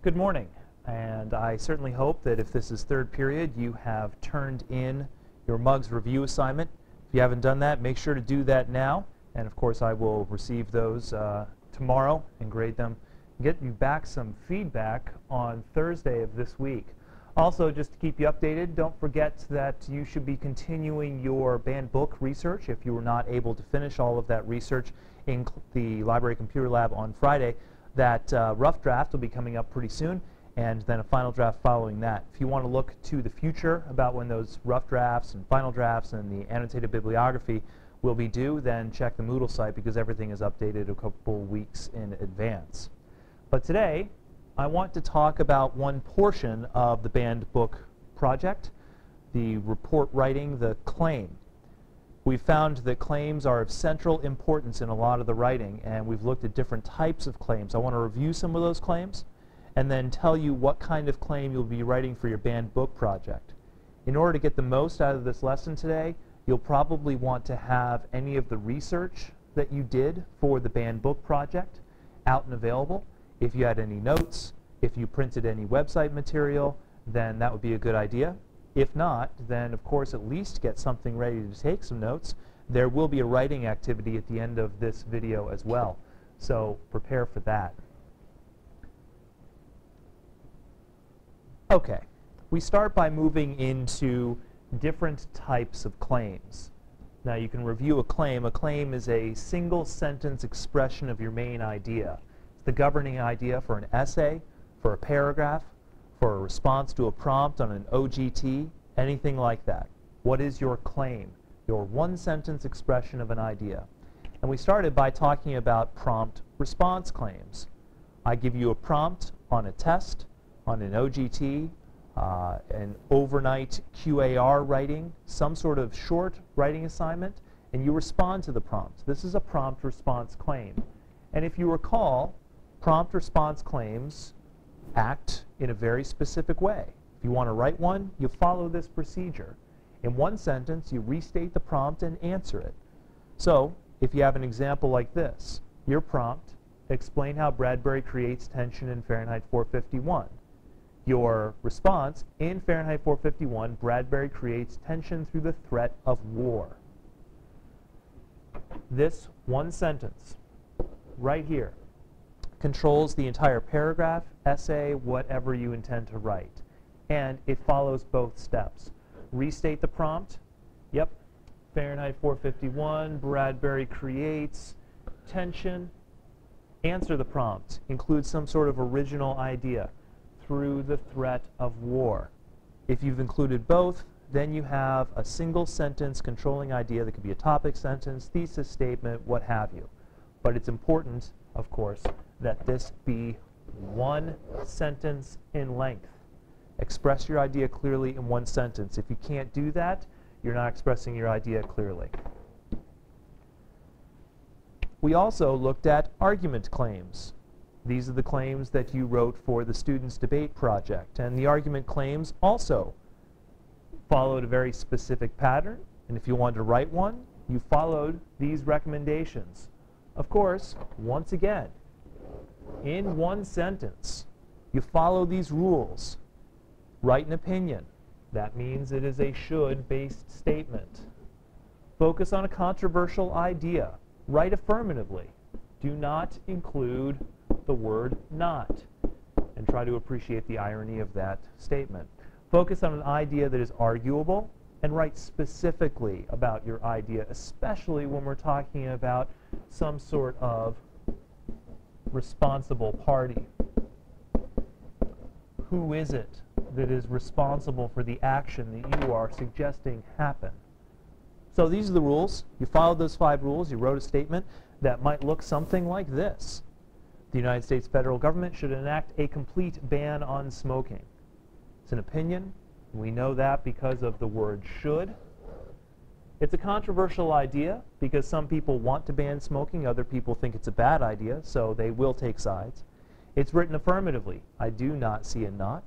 Good morning, and I certainly hope that if this is third period, you have turned in your MUGS review assignment. If you haven't done that, make sure to do that now, and of course I will receive those tomorrow and grade them, get you back some feedback on Thursday of this week. Also, just to keep you updated, don't forget that you should be continuing your banned book research if you were not able to finish all of that research in the Library Computer Lab on Friday. That rough draft will be coming up pretty soon, and then a final draft following that. If you want to look to the future about when those rough drafts and final drafts and the annotated bibliography will be due, then check the Moodle site because everything is updated a couple weeks in advance. But today, I want to talk about one portion of the banned book project, the report writing, the claim. We've found that claims are of central importance in a lot of the writing, and we've looked at different types of claims. I want to review some of those claims and then tell you what kind of claim you'll be writing for your banned book project. In order to get the most out of this lesson today, you'll probably want to have any of the research that you did for the banned book project out and available. If you had any notes, if you printed any website material, then that would be a good idea. If not, then of course at least get something ready to take some notes. There will be a writing activity at the end of this video as well, so prepare for that. Okay, we start by moving into different types of claims. Now you can review a claim. A claim is a single sentence expression of your main idea. It's the governing idea for an essay, for a paragraph, for a response to a prompt on an OGT, anything like that. What is your claim? Your one-sentence expression of an idea. And we started by talking about prompt response claims. I give you a prompt on a test, on an OGT, an overnight QAR writing, some sort of short writing assignment, and you respond to the prompt. This is a prompt response claim. And if you recall, prompt response claims act in a very specific way. If you want to write one, you follow this procedure. In one sentence, you restate the prompt and answer it. So, if you have an example like this, your prompt, explain how Bradbury creates tension in Fahrenheit 451. Your response, in Fahrenheit 451, Bradbury creates tension through the threat of war. This one sentence, right here, controls the entire paragraph, essay, whatever you intend to write. And it follows both steps. Restate the prompt. Yep, Fahrenheit 451, Bradbury creates tension. Answer the prompt. Include some sort of original idea. Through the threat of war. If you've included both, then you have a single sentence controlling idea that could be a topic sentence, thesis statement, what have you. But it's important, of course, that this be one sentence in length. Express your idea clearly in one sentence. If you can't do that, you're not expressing your idea clearly. We also looked at argument claims. These are the claims that you wrote for the Students' Debate project. And the argument claims also followed a very specific pattern. And if you wanted to write one, you followed these recommendations. Of course, once again, in one sentence, you follow these rules. Write an opinion. That means it is a should-based statement. Focus on a controversial idea. Write affirmatively. Do not include the word not. And try to appreciate the irony of that statement. Focus on an idea that is arguable and write specifically about your idea, especially when we're talking about some sort of responsible party. Who is it that is responsible for the action that you are suggesting happen? So these are the rules. You followed those 5 rules. You wrote a statement that might look something like this. The United States federal government should enact a complete ban on smoking. It's an opinion. We know that because of the word should. It's a controversial idea because some people want to ban smoking, other people think it's a bad idea, so they will take sides. It's written affirmatively. I do not see a not.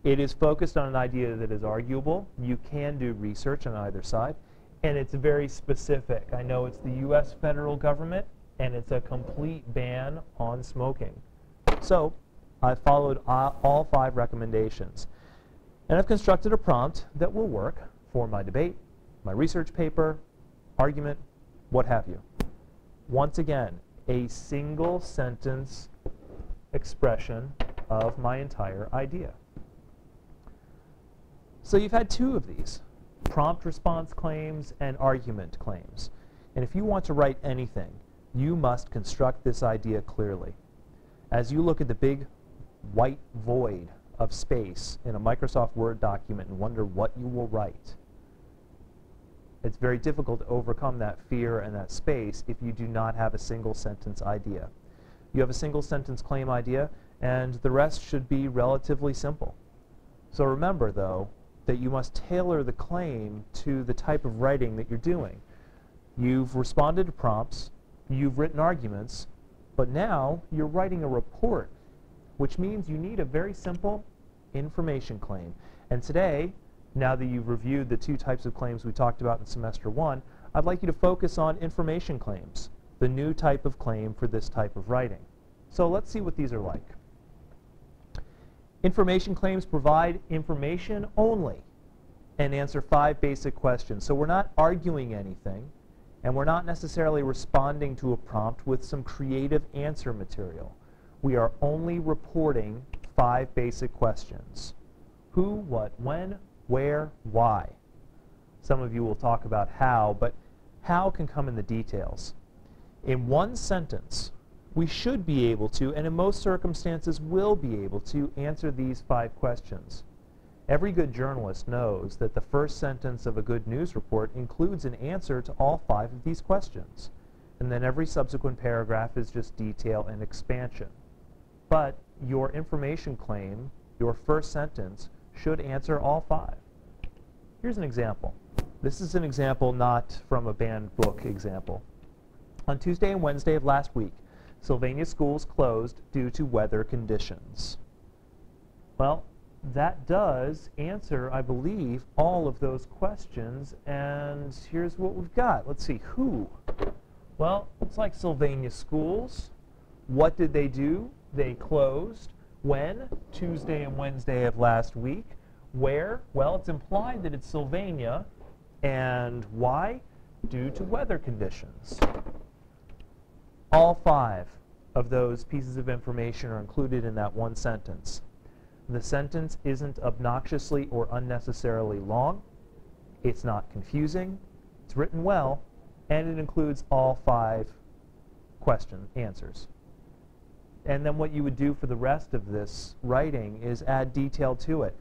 It is focused on an idea that is arguable. You can do research on either side. And it's very specific. I know it's the U.S. federal government, and it's a complete ban on smoking. So I've followed all 5 recommendations. And I've constructed a prompt that will work for my debate, my research paper, argument, what have you. Once again, a single sentence expression of my entire idea. So you've had 2 of these, prompt response claims and argument claims. And if you want to write anything, you must construct this idea clearly. As you look at the big white void of space in a Microsoft Word document and wonder what you will write, it's very difficult to overcome that fear and that space if you do not have a single sentence idea. You have a single sentence claim idea, and the rest should be relatively simple. So remember, though, that you must tailor the claim to the type of writing that you're doing. You've responded to prompts, you've written arguments, but now you're writing a report, which means you need a very simple information claim. And today, now that you've reviewed the 2 types of claims we talked about in semester 1, I'd like you to focus on information claims, the new type of claim for this type of writing. So let's see what these are like. Information claims provide information only and answer 5 basic questions. So we're not arguing anything, and we're not necessarily responding to a prompt with some creative answer material. We are only reporting 5 basic questions. Who, what, when, where, why. Some of you will talk about how, but how can come in the details. In one sentence, we should be able to, and in most circumstances will be able to, answer these 5 questions. Every good journalist knows that the first sentence of a good news report includes an answer to all 5 of these questions. And then every subsequent paragraph is just detail and expansion. But your information claim, your first sentence, should answer all 5. Here's an example. This is an example not from a banned book example. On Tuesday and Wednesday of last week, Sylvania schools closed due to weather conditions. Well, that does answer, I believe, all of those questions, and here's what we've got. Let's see, who? Well, it's like Sylvania schools. What did they do? They closed. When? Tuesday and Wednesday of last week. Where? Well, it's implied that it's Sylvania. And why? Due to weather conditions. All 5 of those pieces of information are included in that one sentence. The sentence isn't obnoxiously or unnecessarily long. It's not confusing. It's written well, and it includes all 5 question answers. And then what you would do for the rest of this writing is add detail to it.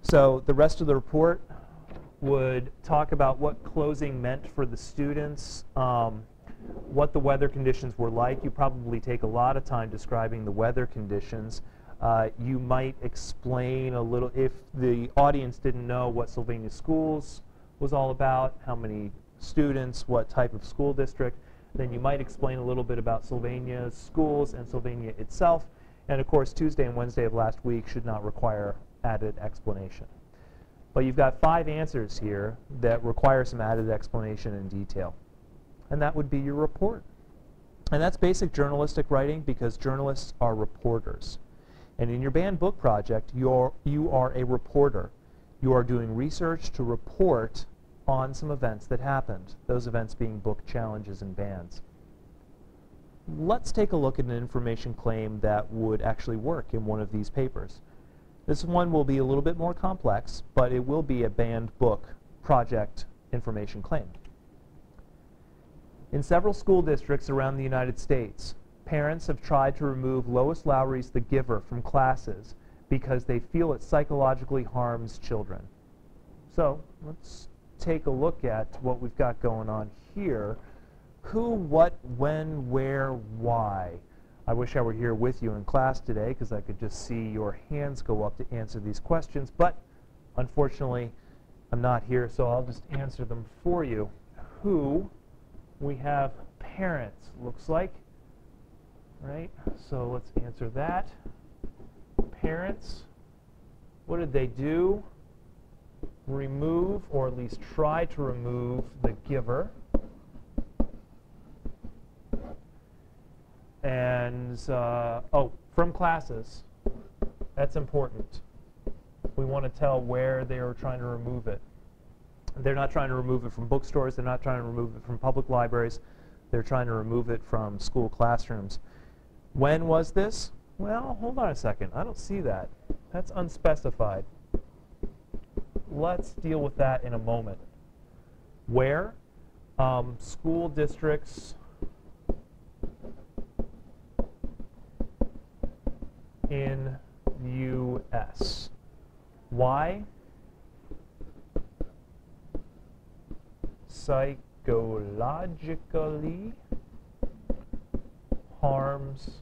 So the rest of the report would talk about what closing meant for the students, what the weather conditions were like. You probably take a lot of time describing the weather conditions. You might explain a little, if the audience didn't know what Sylvania Schools was all about, how many students, what type of school district, then you might explain a little bit about Sylvania's schools and Sylvania itself. And of course, Tuesday and Wednesday of last week should not require added explanation. But you've got 5 answers here that require some added explanation and detail. And that would be your report. And that's basic journalistic writing, because journalists are reporters. And in your banned book project, you are a reporter. You are doing research to report on some events that happened, those events being book challenges and bans. Let's take a look at an information claim that would actually work in one of these papers. This one will be a little bit more complex, but it will be a banned book project information claim. In several school districts around the United States, parents have tried to remove Lois Lowry's The Giver from classes because they feel it psychologically harms children. So let's take a look at what we've got going on here. Who, what, when, where, why? I wish I were here with you in class today, because I could just see your hands go up to answer these questions, but unfortunately I'm not here, so I'll just answer them for you. Who? We have parents, looks like, right? So let's answer that. Parents, what did they do? Remove, or at least try to remove, the giver. And, oh, from classes. That's important. We want to tell where they are trying to remove it. They're not trying to remove it from bookstores. They're not trying to remove it from public libraries. They're trying to remove it from school classrooms. When was this? Well, hold on a second. I don't see that. That's unspecified. Let's deal with that in a moment. Where? School districts in U.S. Why? Psychologically harms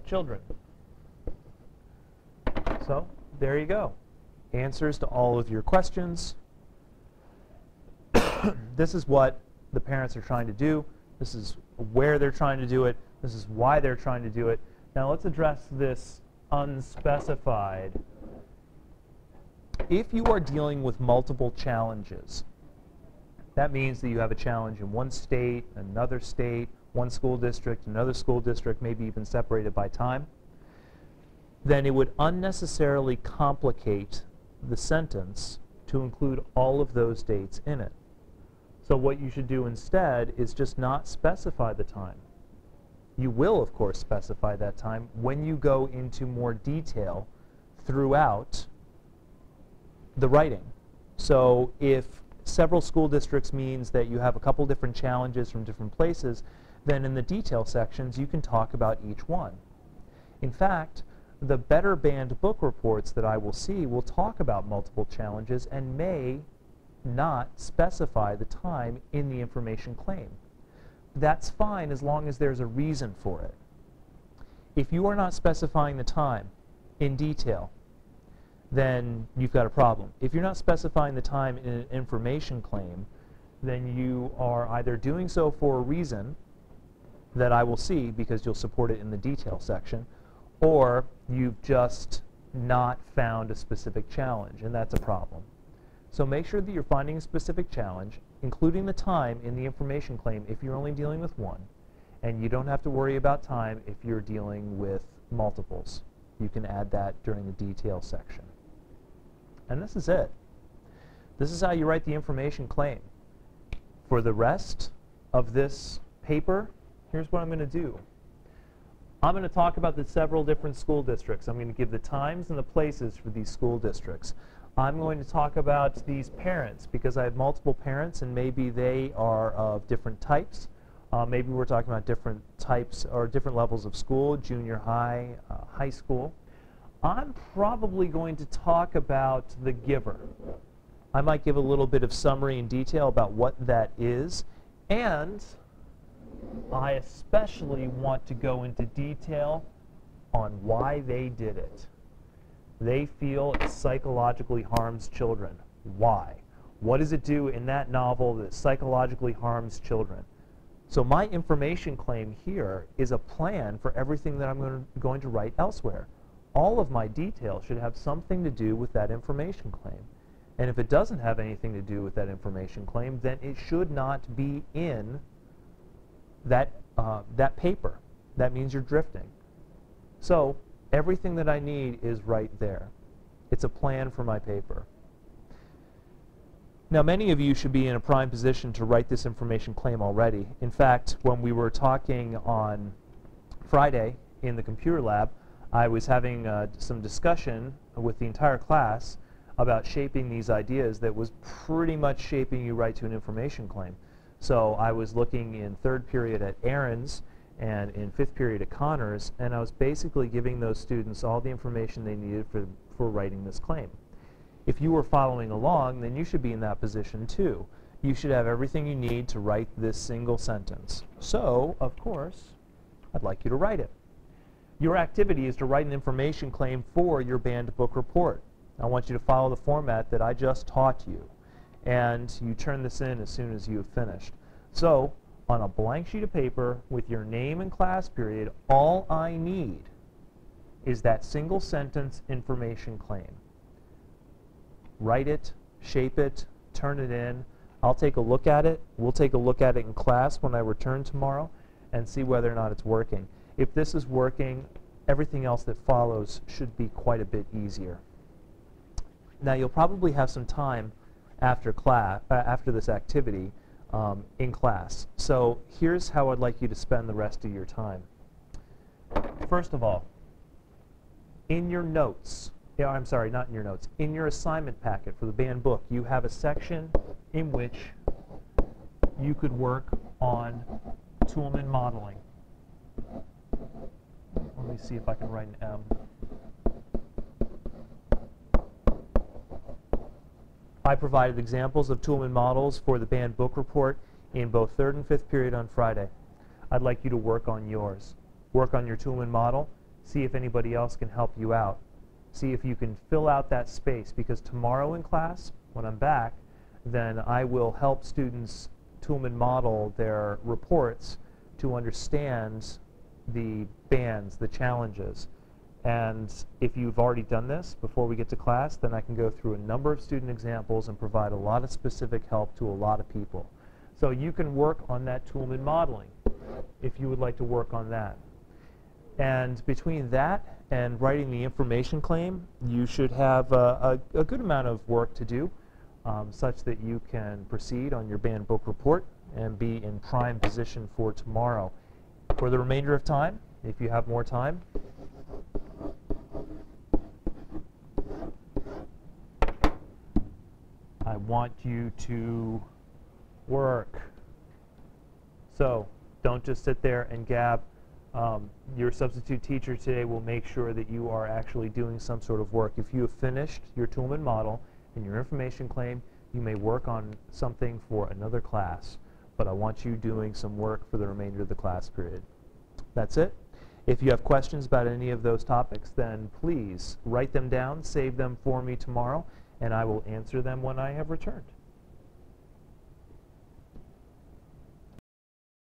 children. So, there you go. Answers to all of your questions. This is what the parents are trying to do. This is where they're trying to do it. This is why they're trying to do it. Now let's address this unspecified. If you are dealing with multiple challenges, that means that you have a challenge in one state, another state, one school district, another school district, maybe even separated by time, then it would unnecessarily complicate the sentence to include all of those dates in it. So what you should do instead is just not specify the time. You will, of course, specify that time when you go into more detail throughout the writing. So if several school districts means that you have a couple different challenges from different places, then in the detail sections you can talk about each one. In fact, the Better Banned book reports that I will see will talk about multiple challenges and may not specify the time in the information claim. That's fine as long as there's a reason for it. If you are not specifying the time in detail, then you've got a problem. If you're not specifying the time in an information claim, then you are either doing so for a reason that I will see because you'll support it in the detail section, or you've just not found a specific challenge, and that's a problem. So make sure that you're finding a specific challenge, including the time in the information claim if you're only dealing with one, and you don't have to worry about time if you're dealing with multiples. You can add that during the detail section. And this is it. This is how you write the information claim. For the rest of this paper, here's what I'm going to do. I'm going to talk about the several different school districts. I'm going to give the times and the places for these school districts. I'm going to talk about these parents because I have multiple parents and maybe they are of different types. Maybe we're talking about different types or different levels of school, junior high, high school. I'm probably going to talk about the giver. I might give a little bit of summary and detail about what that is, and I especially want to go into detail on why they did it. They feel it psychologically harms children. Why? What does it do in that novel that psychologically harms children? So my information claim here is a plan for everything that I'm going to write elsewhere. All of my detail should have something to do with that information claim. And if it doesn't have anything to do with that information claim, then it should not be in that paper. That means you're drifting. So everything that I need is right there. It's a plan for my paper. Now, many of you should be in a prime position to write this information claim already. In fact, when we were talking on Friday in the computer lab, I was having some discussion with the entire class about shaping these ideas that was pretty much shaping you right to an information claim. So I was looking in third period at Aaron's and in fifth period at Connors, and I was basically giving those students all the information they needed for writing this claim. If you were following along, then you should be in that position too. You should have everything you need to write this single sentence. So, of course, I'd like you to write it. Your activity is to write an information claim for your banned book report. I want you to follow the format that I just taught you, and you turn this in as soon as you have finished. So, on a blank sheet of paper with your name and class period, all I need is that single sentence information claim. Write it, shape it, turn it in. I'll take a look at it. We'll take a look at it in class when I return tomorrow, and see whether or not it's working. If this is working, everything else that follows should be quite a bit easier. Now you'll probably have some time after class, after this activity in class. So here's how I'd like you to spend the rest of your time. First of all, in your notes, I'm sorry, not in your notes, in your assignment packet for the band book, you have a section in which you could work on Toulmin modeling. Let me see if I can write an M. I provided examples of Toulmin models for the band book report in both third and fifth period on Friday. I'd like you to work on yours. Work on your Toulmin model. See if anybody else can help you out. See if you can fill out that space, because tomorrow in class, when I'm back, then I will help students Toulmin model their reports to understand the bands, the challenges. And if you've already done this before we get to class, then I can go through a number of student examples and provide a lot of specific help to a lot of people. So you can work on that Toulmin modeling if you would like to work on that. And between that and writing the information claim, you should have a good amount of work to do, such that you can proceed on your band book report and be in prime position for tomorrow. For the remainder of time, if you have more time, I want you to work. So don't just sit there and gab. Your substitute teacher today will make sure that you are actually doing some sort of work. If you have finished your Toulmin model and your information claim, you may work on something for another class, but I want you doing some work for the remainder of the class period. That's it. If you have questions about any of those topics, then please write them down, save them for me tomorrow, and I will answer them when I have returned.